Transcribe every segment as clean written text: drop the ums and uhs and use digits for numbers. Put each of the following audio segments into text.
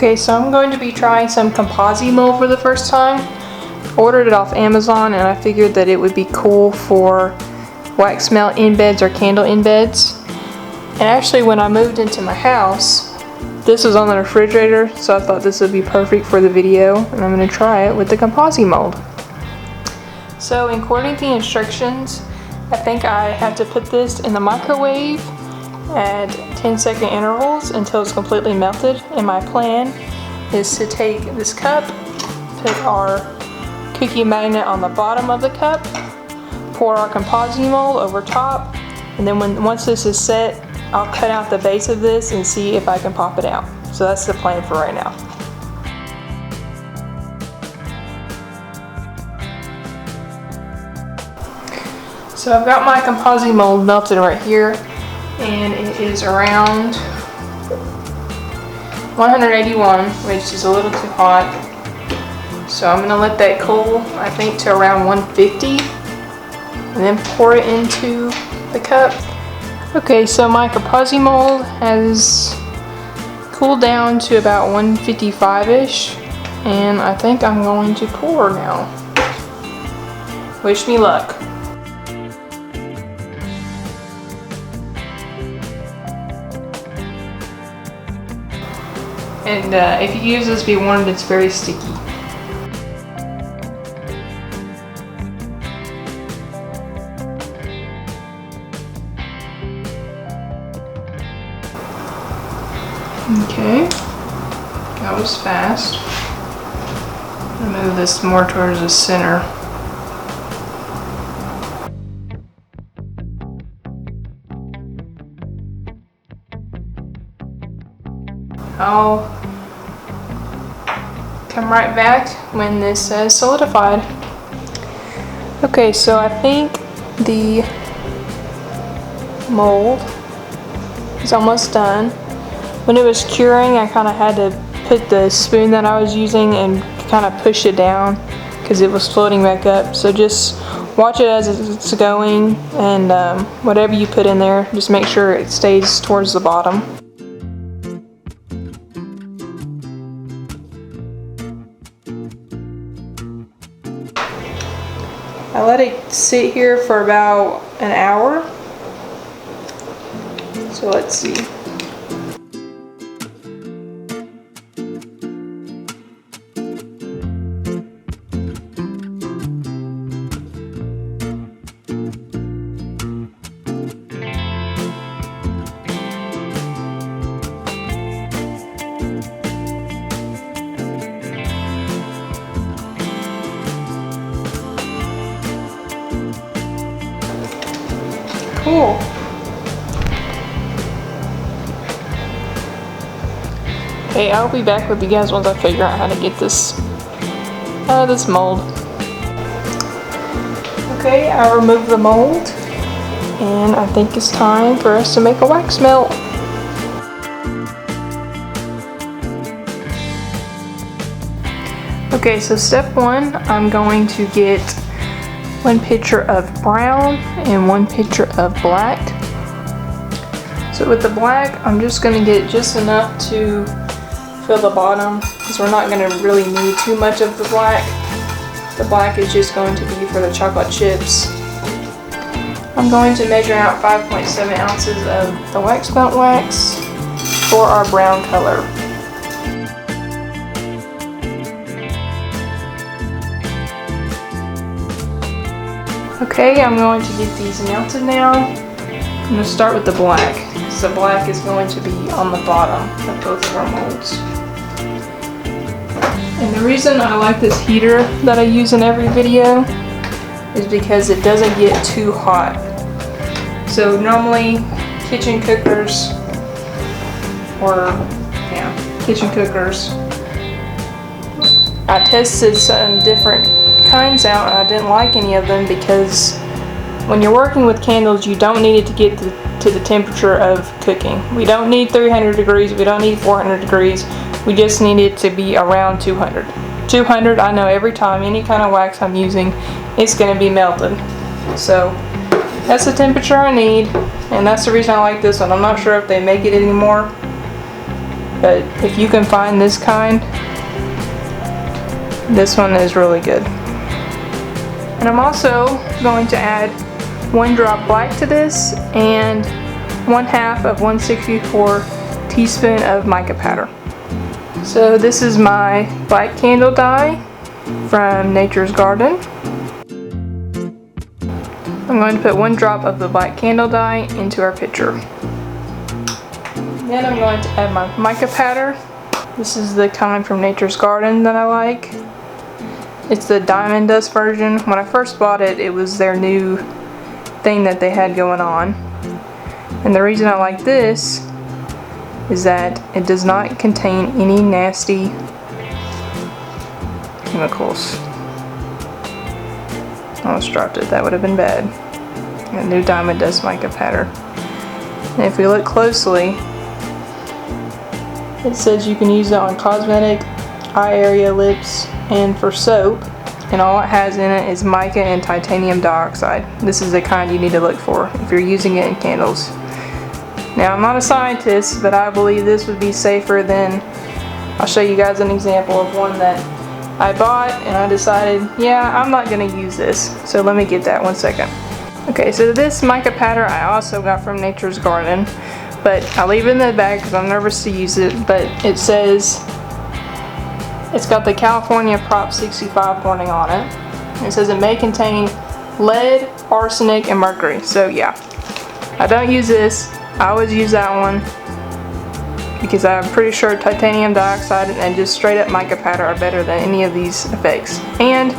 Okay, so I'm going to be trying some Composite mold for the first time. Ordered it off Amazon and I figured that it would be cool for wax melt embeds or candle embeds. And actually when I moved into my house, this was on the refrigerator, so I thought this would be perfect for the video, and I'm going to try it with the Composite mold. So according to the instructions, I think I have to put this in the microwave at 10-second intervals until it's completely melted. And my plan is to take this cup, put our cookie magnet on the bottom of the cup, pour our Composite mold over top, and then once this is set, I'll cut out the base of this and see if I can pop it out. So that's the plan for right now. So I've got my Composite mold melted right here, and it is around 181, which is a little too hot. So I'm gonna let that cool, I think, to around 150, and then pour it into the cup. Okay, so my Composite mold has cooled down to about 155-ish, and I think I'm going to pour now. Wish me luck. And if you use this, be warned, it's very sticky. Okay, that was fast. I'll move this more towards the center. I'll come right back when this is solidified. Okay, so I think the mold is almost done. When it was curing, I kind of had to put the spoon that I was using and kind of push it down because it was floating back up. So just watch it as it's going, and whatever you put in there, just make sure it stays towards the bottom. I let it sit here for about an hour. So let's see. Cool. Okay, I'll be back with you guys once I figure out how to get this out of this mold. Okay, I removed the mold, and I think it's time for us to make a wax melt. Okay, so step one, I'm going to get 1 pitcher of brown and 1 pitcher of black. So with the black, I'm just going to get just enough to fill the bottom, because we're not going to really need too much of the black. The black is just going to be for the chocolate chips. I'm going to measure out 5.7 ounces of the wax melt wax for our brown color. Okay, I'm going to get these melted now. I'm going to start with the black, because the black is going to be on the bottom of both of our molds. And the reason I like this heater that I use in every video is because it doesn't get too hot. So normally kitchen cookers, I tested some different kinds out and I didn't like any of them, because when you're working with candles, you don't need it to get to the temperature of cooking. We don't need 300 degrees, we don't need 400 degrees, we just need it to be around 200. 200, I know every time, any kind of wax I'm using, it's going to be melted. So that's the temperature I need, and that's the reason I like this one. I'm not sure if they make it anymore, but if you can find this kind, this one is really good. And I'm also going to add 1 drop black to this and 1/2 of 1/64 teaspoon of mica powder. So this is my black candle dye from Nature's Garden. I'm going to put 1 drop of the black candle dye into our pitcher. Then I'm going to add my mica powder. This is the kind from Nature's Garden that I like. It's the Diamond Dust version. When I first bought it, it was their new thing that they had going on. And the reason I like this is that it does not contain any nasty chemicals. I almost dropped it, that would have been bad. A new Diamond Dust mica powder. And if we look closely, it says you can use it on cosmetic, eye area, lips, and for soap. And all it has in it is mica and titanium dioxide. This is the kind you need to look for if you're using it in candles. Now, I'm not a scientist, but I believe this would be safer than, I'll show you guys an example of one that I bought and I decided, yeah, I'm not going to use this. So let me get that 1 second. Okay, so this mica powder I also got from Nature's Garden, but I'll leave it in the bag because I'm nervous to use it. But it says, it's got the California Prop 65 warning on it. It says it may contain lead, arsenic, and mercury. So yeah, I don't use this. I always use that one because I'm pretty sure titanium dioxide and just straight up mica powder are better than any of these effects. And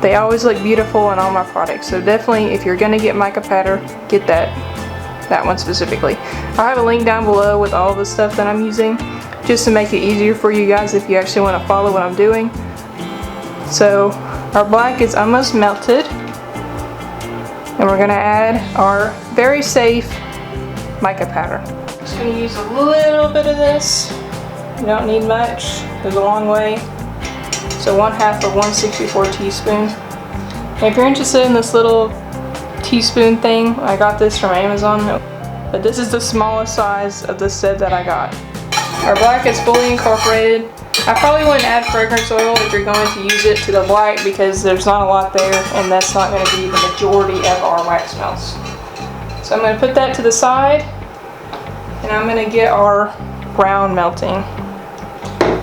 they always look beautiful in all my products. So definitely, if you're gonna get mica powder, get that one specifically. I'll have a link down below with all the stuff that I'm using, just to make it easier for you guys if you actually want to follow what I'm doing. So our black is almost melted, and we're gonna add our very safe mica powder. Just gonna use a little bit of this. You don't need much, goes a long way. So 1/2 of 1/64 teaspoon. And if you're interested in this little teaspoon thing, I got this from Amazon, but this is the smallest size of the set that I got. Our black is fully incorporated. I probably wouldn't add fragrance oil if you're going to use it to the black because there's not a lot there, and that's not going to be the majority of our wax melts. So I'm going to put that to the side, and I'm going to get our brown melting.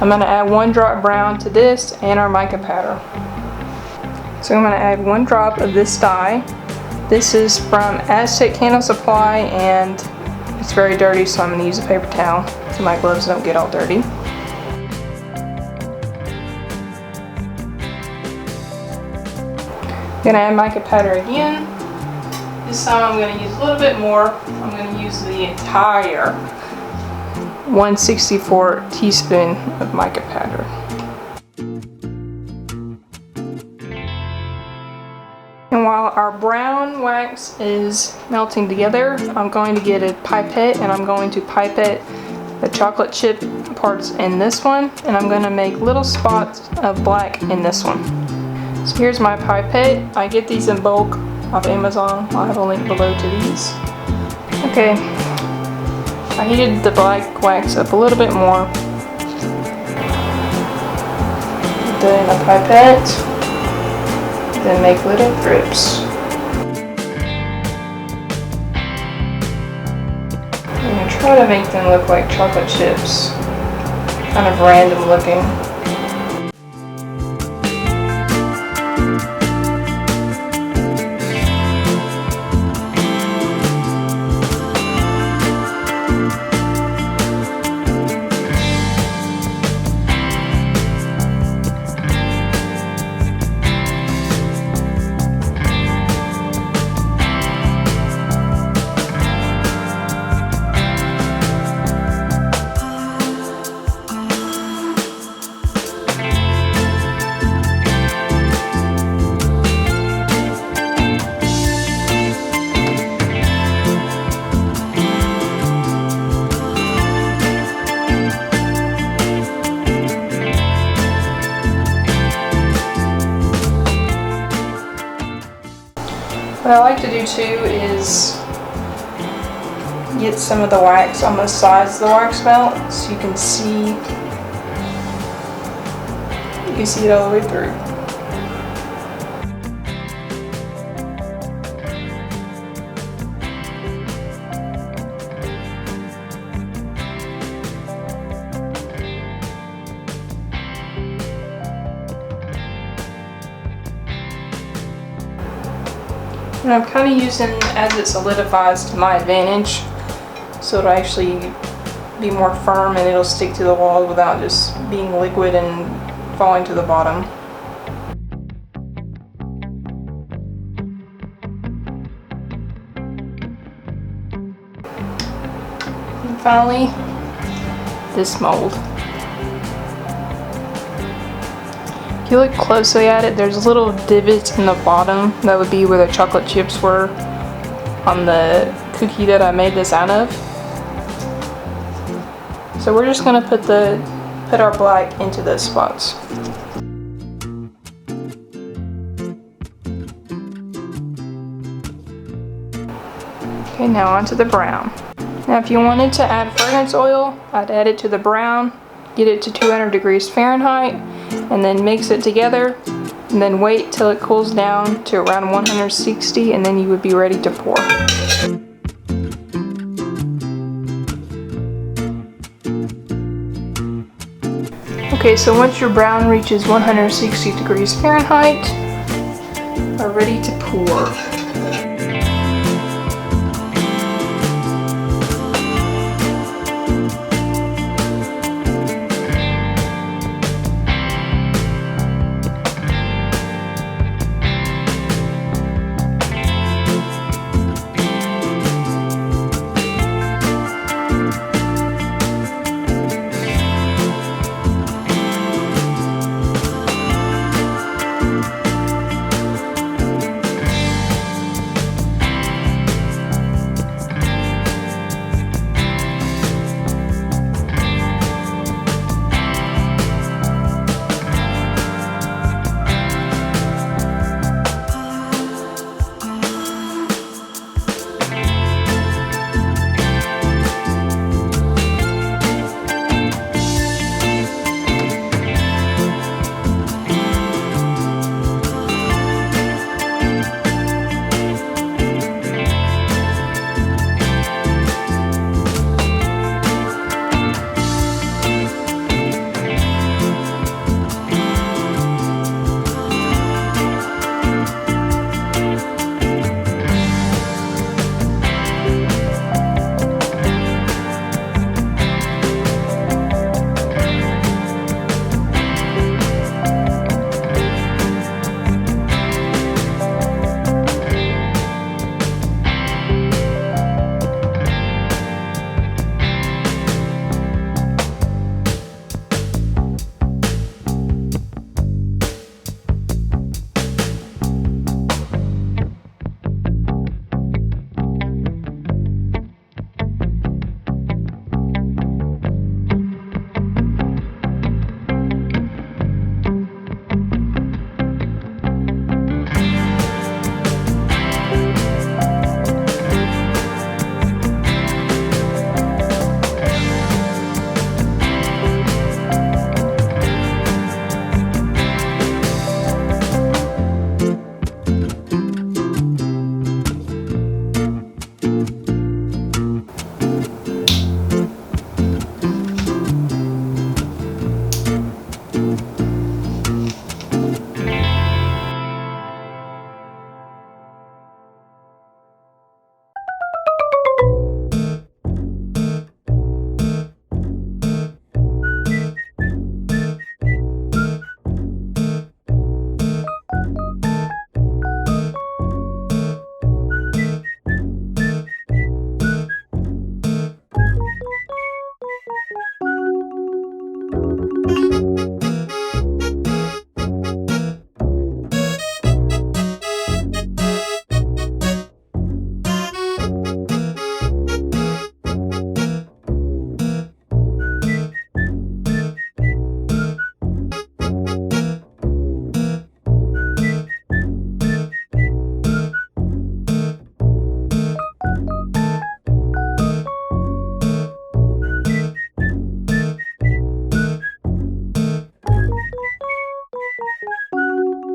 I'm going to add 1 drop brown to this and our mica powder. So I'm going to add 1 drop of this dye. This is from Aztec Candle Supply, and it's very dirty, so I'm going to use a paper towel so my gloves don't get all dirty. I'm going to add mica powder again. This time I'm going to use a little bit more. I'm going to use the entire 1/64 teaspoon of mica powder. And while our brown wax is melting together, I'm going to get a pipette and I'm going to pipette the chocolate chip parts in this one, and I'm going to make little spots of black in this one. So here's my pipette. I get these in bulk off Amazon. I'll have a link below to these. Okay, I heated the black wax up a little bit more. Put that in a pipette, then make little drips. I'm going to try to make them look like chocolate chips. Kind of random looking. What I like to do too is get some of the wax on the sides of the wax melt so you can see it all the way through. And I'm kind of using as it solidifies to my advantage, so it'll actually be more firm and it'll stick to the wall without just being liquid and falling to the bottom. And finally, this mold. If you look closely at it, there's little divots in the bottom. That would be where the chocolate chips were on the cookie that I made this out of. So we're just gonna put our black into those spots. Okay, now onto the brown. Now if you wanted to add fragrance oil, I'd add it to the brown, get it to 200 degrees Fahrenheit, and then mix it together, and then wait till it cools down to around 160, and then you would be ready to pour. Okay, so once your brown reaches 160 degrees Fahrenheit, we're ready to pour.